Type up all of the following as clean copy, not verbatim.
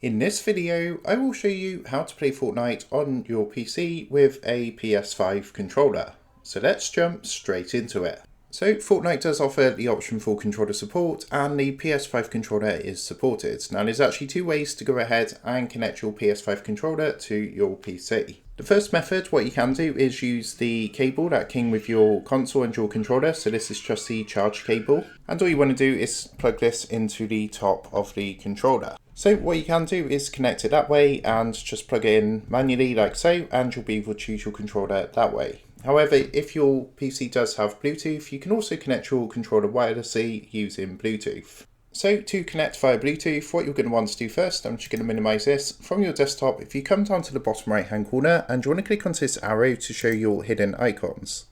In this video, I will show you how to play Fortnite on your PC with a PS5 controller. So let's jump straight into it. So Fortnite does offer the option for controller support, and the PS5 controller is supported. Now there's actually two ways to go ahead and connect your PS5 controller to your PC. The first method, what you can do is use the cable that came with your console and your controller. So this is just the charge cable. And all you want to do is plug this into the top of the controller. So what you can do is connect it that way and just plug it in manually like so, and you'll be able to choose your controller that way. However, if your PC does have Bluetooth, you can also connect your controller wirelessly using Bluetooth. So to connect via Bluetooth, what you're going to want to do first, I'm just going to minimize this. From your desktop, if you come down to the bottom right hand corner and you want to click onto this arrow to show your hidden icons.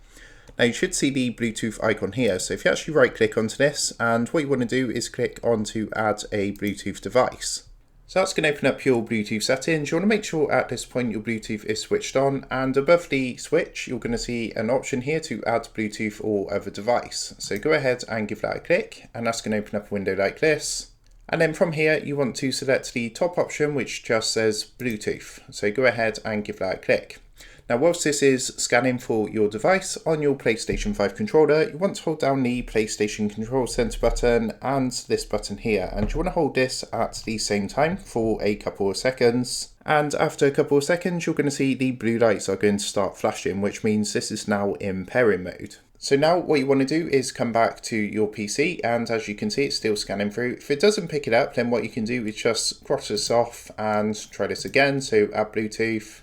Now you should see the Bluetooth icon here, so if you actually right click onto this, and what you want to do is click on to add a Bluetooth device. So that's going to open up your Bluetooth settings. You want to make sure at this point your Bluetooth is switched on, and above the switch you're going to see an option here to add Bluetooth or other device. So go ahead and give that a click, and that's going to open up a window like this. And then from here you want to select the top option which just says Bluetooth. So go ahead and give that a click. Now whilst this is scanning for your device on your PlayStation 5 controller, you want to hold down the PlayStation Control Center button and this button here, and you want to hold this at the same time for a couple of seconds. And after a couple of seconds you're going to see the blue lights are going to start flashing, which means this is now in pairing mode. So now what you want to do is come back to your PC, and as you can see it's still scanning through. If it doesn't pick it up, then what you can do is just cross this off and try this again. So add Bluetooth.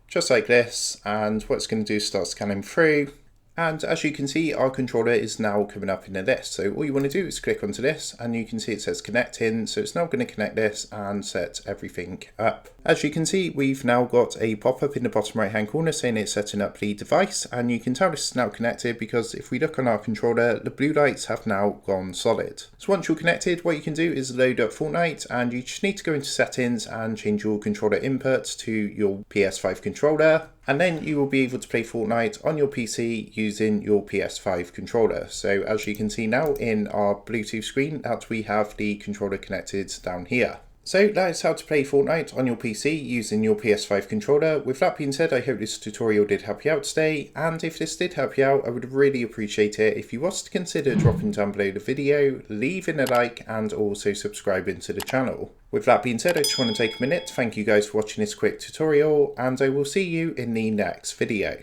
Just like this, and what it's going to do is start scanning through, and as you can see our controller is now coming up in a list. So all you want to do is click onto this and you can see it says connecting, so it's now going to connect this and set everything up. As you can see we've now got a pop-up in the bottom right hand corner saying it's setting up the device, and you can tell this is now connected because if we look on our controller the blue lights have now gone solid. So once you're connected, what you can do is load up Fortnite, and you just need to go into settings and change your controller input to your PS5 controller, and then you will be able to play Fortnite on your PC using your PS5 controller. So as you can see now in our Bluetooth screen that we have the controller connected down here. So that is how to play Fortnite on your PC using your PS5 controller. With that being said, I hope this tutorial did help you out today, and if this did help you out, I would really appreciate it if you was to consider dropping down below the video, leaving a like, and also subscribing to the channel. With that being said, I just want to take a minute to thank you guys for watching this quick tutorial, and I will see you in the next video.